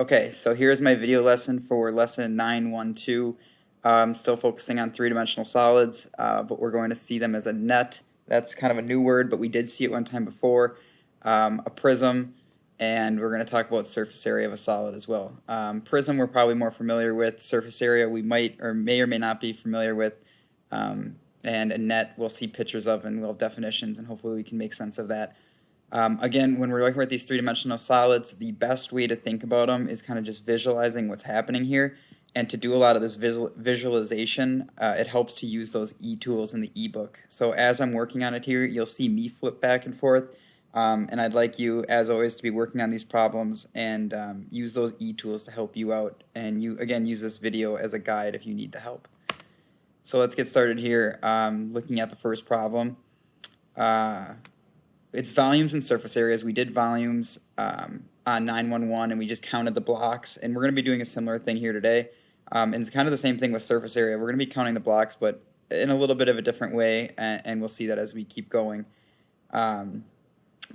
Okay, so here's my video lesson for lesson 912. I'm still focusing on three-dimensional solids, but we're going to see them as a net. That's kind of a new word, but we did see it one time before. A prism, and we're going to talk about surface area of a solid as well. Prism we're probably more familiar with. Surface area we might or may not be familiar with. And a net we'll see pictures of and we'll have definitions, and hopefully we can make sense of that. Again, when we're looking at these three-dimensional solids, the best way to think about them is kind of just visualizing what's happening here. And to do a lot of this visualization, it helps to use those e-tools in the ebook. So as I'm working on it here, you'll see me flip back and forth. And I'd like you, as always, to be working on these problems and use those e-tools to help you out. And you, again, use this video as a guide if you need the help. So let's get started here looking at the first problem. It's volumes and surface areas. We did volumes on 911 and we just counted the blocks, and we're going to be doing a similar thing here today. And it's kind of the same thing with surface area. We're going to be counting the blocks, but in a little bit of a different way, and we'll see that as we keep going. But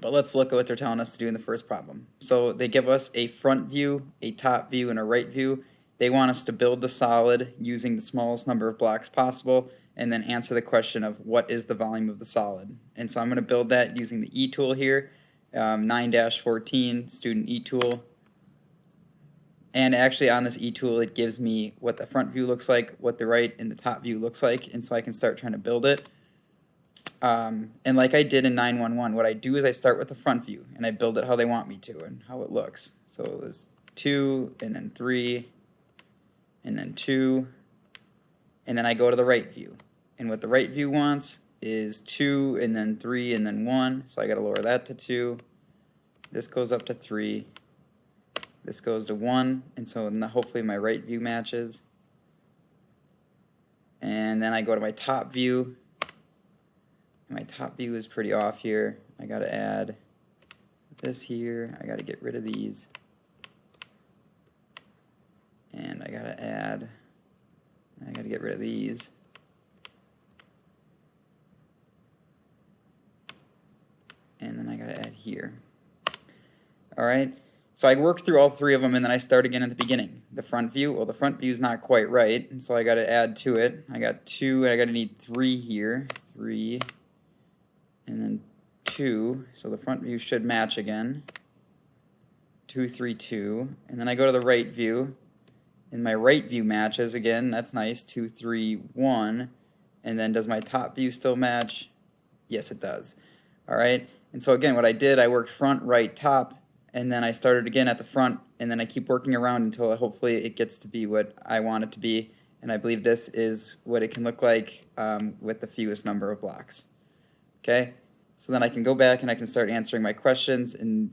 let's look at what they're telling us to do in the first problem. So they give us a front view, a top view, and a right view. They want us to build the solid using the smallest number of blocks possible, and then answer the question of what is the volume of the solid. And so I'm going to build that using the e-tool here, 9-14 student e-tool. And actually on this e-tool it gives me what the front view looks like, what the right and the top view looks like, and so I can start trying to build it. And like I did in 911, what I do is I start with the front view and I build it how they want me to and how it looks. So it was 2 and then 3 and then 2, and then I go to the right view. And what the right view wants is 2 and then 3 and then 1, so I got to lower that to 2. This goes up to 3. This goes to 1, and so hopefully my right view matches. And then I go to my top view. My top view is pretty off here. I got to add this here. I got to get rid of these. And I got to get rid of these. And then I got to add here. Alright, so I work through all three of them and then I start again at the beginning. The front view, well, the front view is not quite right, and so I got to add to it. I got 2, and I got to need 3 here. 3, and then 2, so the front view should match again. 2, 3, 2, and then I go to the right view, and my right view matches again. That's nice. 2, 3, 1, and then does my top view still match? Yes, it does. Alright, and so again, what I did, I worked front, right, top, and then I started again at the front, and then I keep working around until hopefully it gets to be what I want it to be, and I believe this is what it can look like with the fewest number of blocks. Okay, so then I can go back and I can start answering my questions in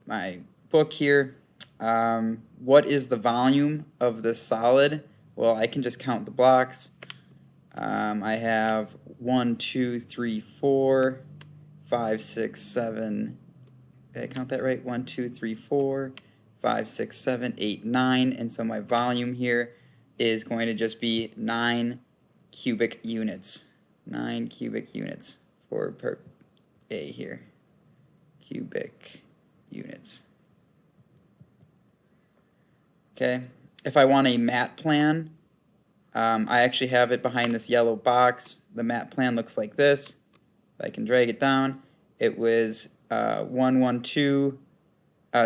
my book here. What is the volume of this solid? Well, I can just count the blocks. I have 1, 2, 3, 4, 5, 6, 7. Did I count that right? 1, 2, 3, 4, 5, 6, 7, 8, 9. And so my volume here is going to just be 9 cubic units. 9 cubic units for per A here. Cubic units. Okay. If I want a mat plan, I actually have it behind this yellow box. The mat plan looks like this. If I can drag it down, it was 112.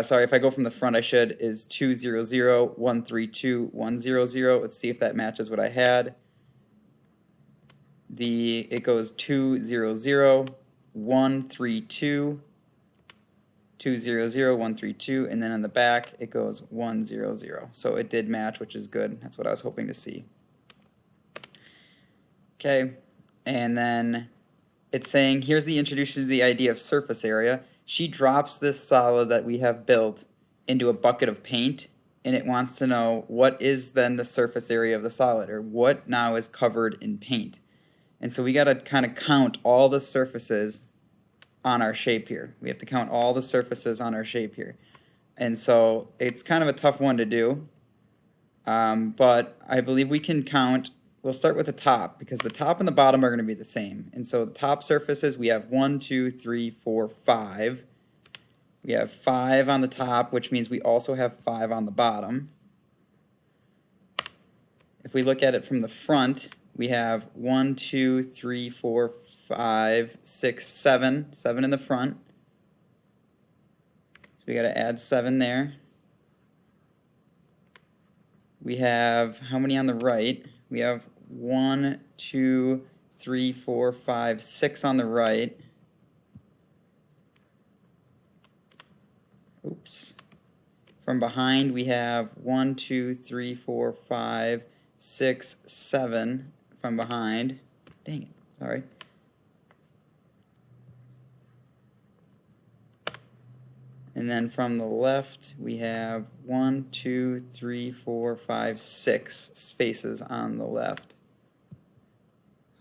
Sorry, if I go from the front, I should is 200 132 100. Let's see if that matches what I had. It goes 200 132 200 132, and then in the back it goes 100. So it did match, which is good. That's what I was hoping to see. Okay, and then it's saying, here's the introduction to the idea of surface area. She drops this solid that we have built into a bucket of paint, and it wants to know what is then the surface area of the solid, or what now is covered in paint. And so we got to kind of count all the surfaces on our shape here. We have to count all the surfaces on our shape here. And so it's kind of a tough one to do, but I believe we can count. We'll start with the top, because the top and the bottom are going to be the same. And so the top surfaces, we have 1, 2, 3, 4, 5. We have 5 on the top, which means we also have 5 on the bottom. If we look at it from the front, we have 1, 2, 3, 4, 5, 6, 7. 7 in the front. So we got to add 7 there. We have how many on the right? We have 1, 2, 3, 4, 5, 6 on the right. Oops. From behind we have 1, 2, 3, 4, 5, 6, 7 from behind. Dang it, sorry. And then from the left we have 1, 2, 3, 4, 5, 6 spaces on the left.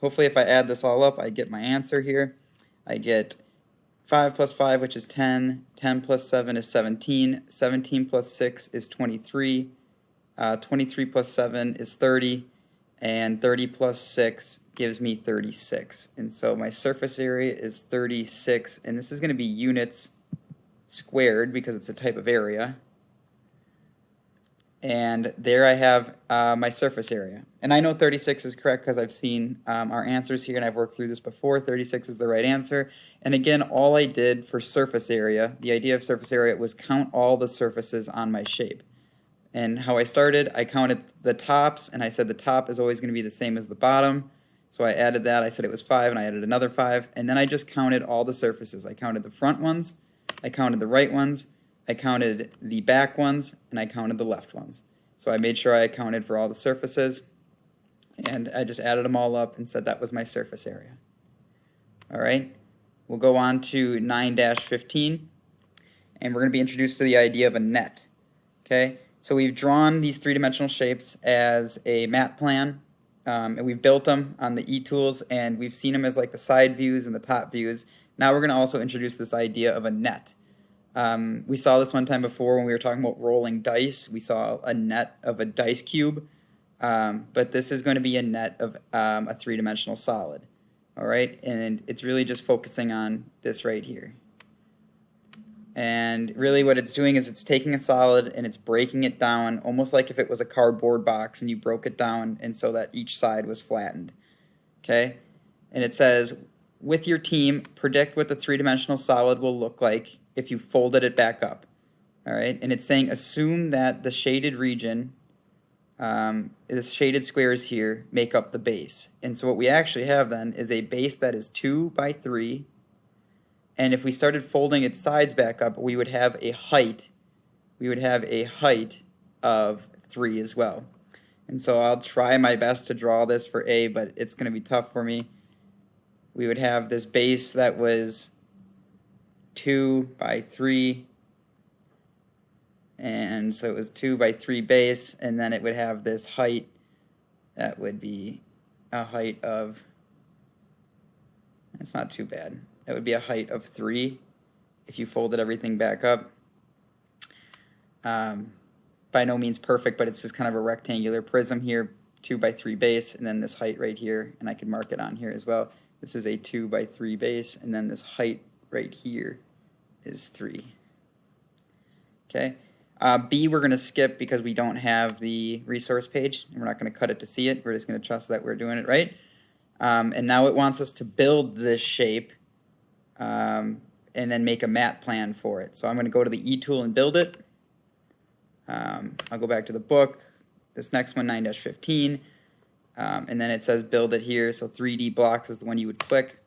Hopefully if I add this all up I get my answer here. I get 5 plus 5, which is 10, 10 plus 7 is 17, 17 plus 6 is 23, 23 plus 7 is 30, and 30 plus 6 gives me 36. And so my surface area is 36, and this is going to be units squared because it's a type of area. And there I have my surface area. And I know 36 is correct because I've seen our answers here and I've worked through this before. 36 is the right answer. And again, all I did for surface area, the idea of surface area was count all the surfaces on my shape. And how I started, I counted the tops and I said the top is always going to be the same as the bottom. So I added that. I said it was 5 and I added another 5. And then I just counted all the surfaces. I counted the front ones, I counted the right ones, I counted the back ones, and I counted the left ones. So I made sure I accounted for all the surfaces, and I just added them all up and said that was my surface area. All right, we'll go on to 9-15, and we're going to be introduced to the idea of a net. Okay, so we've drawn these three-dimensional shapes as a mat plan, and we've built them on the eTools, and we've seen them as like the side views and the top views. Now we're going to also introduce this idea of a net. We saw this one time before when we were talking about rolling dice. We saw a net of a dice cube, but this is going to be a net of a three-dimensional solid. All right, and it's really just focusing on this right here. And really what it's doing is it's taking a solid and it's breaking it down almost like if it was a cardboard box and you broke it down and so that each side was flattened. Okay, and it says, with your team, predict what the three-dimensional solid will look like if you folded it back up. All right, and it's saying assume that the shaded region, the shaded squares here, make up the base. And so what we actually have then is a base that is 2 by 3, and if we started folding its sides back up, we would have a height. We would have a height of 3 as well. And so I'll try my best to draw this for A, but it's going to be tough for me. We would have this base that was 2 by 3, and so it was 2 by 3 base, and then it would have this height that would be a height of, it's not too bad, that would be a height of 3 if you folded everything back up. By no means perfect, but it's just kind of a rectangular prism here, 2 by 3 base, and then this height right here, and I could mark it on here as well. This is a 2 by 3 base, and then this height right here is 3. Okay. B we're going to skip because we don't have the resource page, and we're not going to cut it to see it. We're just going to trust that we're doing it right. And now it wants us to build this shape and then make a mat plan for it. So I'm going to go to the eTool and build it. I'll go back to the book. This next one, 9-15. And then it says build it here, so 3D blocks is the one you would click.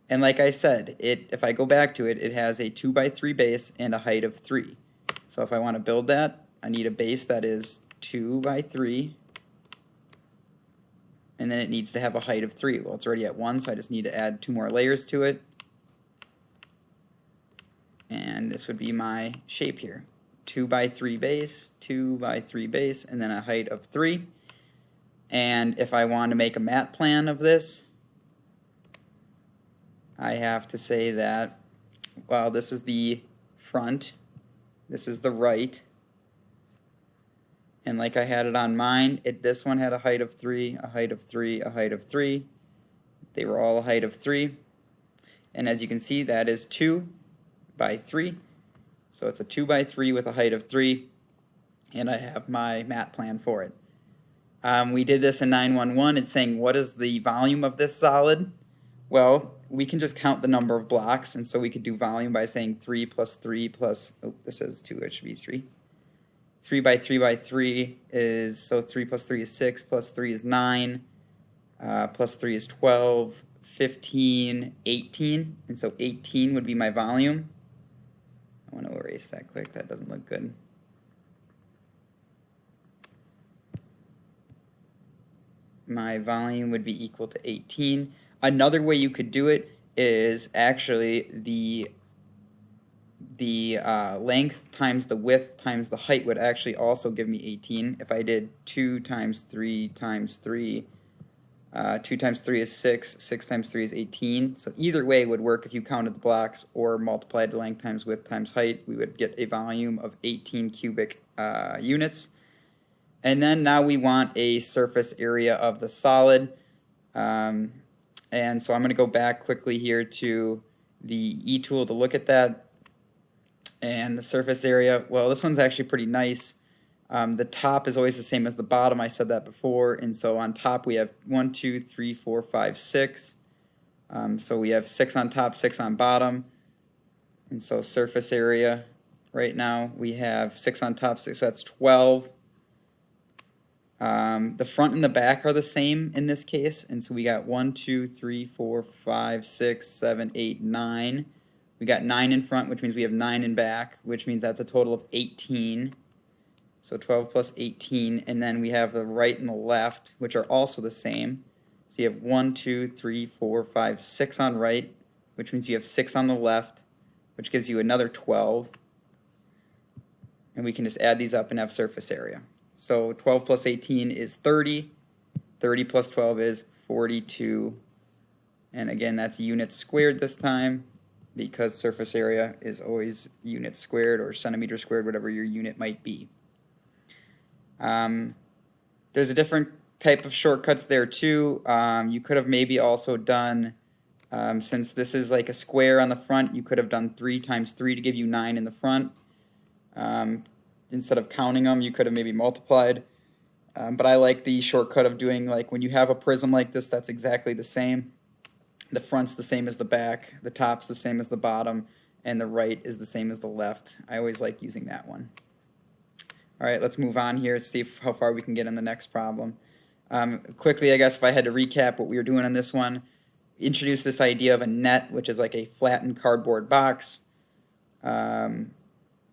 And like I said, if I go back to it, it has a 2 by 3 base and a height of 3. So if I want to build that, I need a base that is 2 by 3, and then it needs to have a height of 3. Well, it's already at 1, so I just need to add 2 more layers to it. And this would be my shape here. 2 by 3 base, 2 by 3 base, and then a height of 3. And if I want to make a mat plan of this, I have to say that, well, this is the front, this is the right, and like I had it on mine, this one had a height of 3, a height of 3, a height of 3. They were all a height of 3. And as you can see, that is 2 by 3. So it's a 2 by 3 with a height of 3, and I have my mat plan for it. We did this in 911. It's saying, what is the volume of this solid? Well, we can just count the number of blocks, and so we could do volume by saying 3 plus 3 plus, oh, this says 2, it should be 3. 3 by 3 by 3 is, so 3 plus 3 is 6, plus 3 is 9, plus 3 is 12, 15, 18, and so 18 would be my volume. I want to erase that quick, that doesn't look good. My volume would be equal to 18. Another way you could do it is actually the length times the width times the height would actually also give me 18. If I did 2 times 3 times 3, 2 times 3 is 6, 6 times 3 is 18. So either way would work if you counted the blocks or multiplied the length times width times height. We would get a volume of 18 cubic units. And then now we want a surface area of the solid. And so I'm going to go back quickly here to the E tool to look at that. And the surface area, well, this one's actually pretty nice. The top is always the same as the bottom. I said that before. And so on top we have 1, 2, 3, 4, 5, 6. So we have 6 on top, 6 on bottom. And so surface area right now we have 6 on top, 6, so that's 12. The front and the back are the same in this case, and so we got 1, 2, 3, 4, 5, 6, 7, 8, 9. We got 9 in front, which means we have 9 in back, which means that's a total of 18. So 12 plus 18, and then we have the right and the left, which are also the same. So you have 1, 2, 3, 4, 5, 6 on right, which means you have 6 on the left, which gives you another 12. And we can just add these up and have surface area. So 12 plus 18 is 30. 30 plus 12 is 42. And again, that's units squared this time because surface area is always units squared or centimeters squared, whatever your unit might be. There's a different type of shortcuts there too. You could have maybe also done, since this is like a square on the front, you could have done 3 times 3 to give you 9 in the front. Instead of counting them, you could have maybe multiplied. But I like the shortcut of doing, like, when you have a prism like this that's exactly the same. The front's the same as the back, the top's the same as the bottom, and the right is the same as the left. I always like using that one. All right, let's move on here, see how far we can get in the next problem. Quickly, I guess if I had to recap what we were doing on this one, introduce this idea of a net, which is like a flattened cardboard box.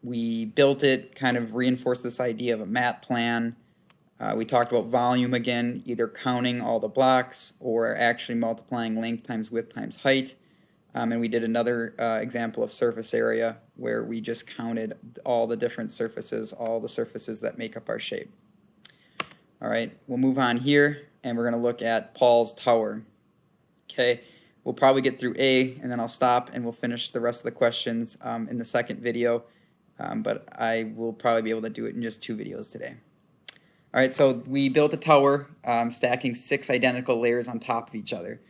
We built it, kind of reinforced this idea of a mat plan. We talked about volume again, either counting all the blocks or actually multiplying length times width times height. And we did another example of surface area where we just counted all the different surfaces, all the surfaces that make up our shape. All right, we'll move on here and we're going to look at Paul's Tower. Okay, we'll probably get through A and then I'll stop and we'll finish the rest of the questions in the second video. But I will probably be able to do it in just 2 videos today. All right, so we built a tower stacking 6 identical layers on top of each other.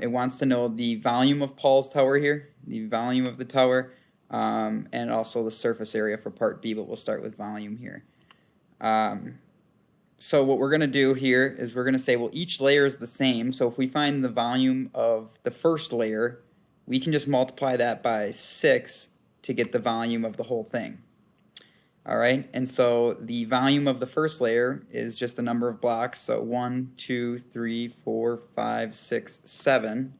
It wants to know the volume of Paul's tower here, the volume of the tower, and also the surface area for part B, but we'll start with volume here. So what we're going to do here is we're going to say, well, each layer is the same, so if we find the volume of the first layer, we can just multiply that by 6 to get the volume of the whole thing. All right, and so the volume of the first layer is just the number of blocks, so 1, 2, 3, 4, 5, 6, 7.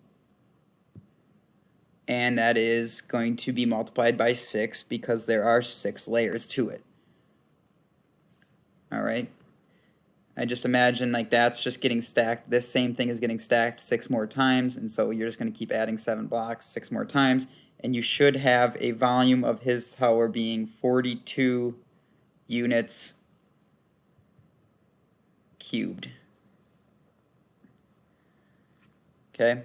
And that is going to be multiplied by 6 because there are 6 layers to it. All right, I just imagine like that's just getting stacked. This same thing is getting stacked 6 more times, and so you're just going to keep adding 7 blocks 6 more times. And you should have a volume of his tower being 42 units cubed. Okay.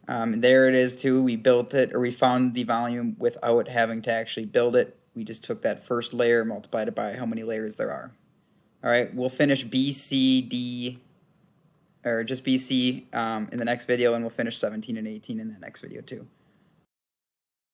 There it is too. We built it, or we found the volume without having to actually build it. We just took that first layer, multiplied it by how many layers there are. All right, we'll finish B, C, D, or just B, C in the next video, and we'll finish 17 and 18 in the next video too.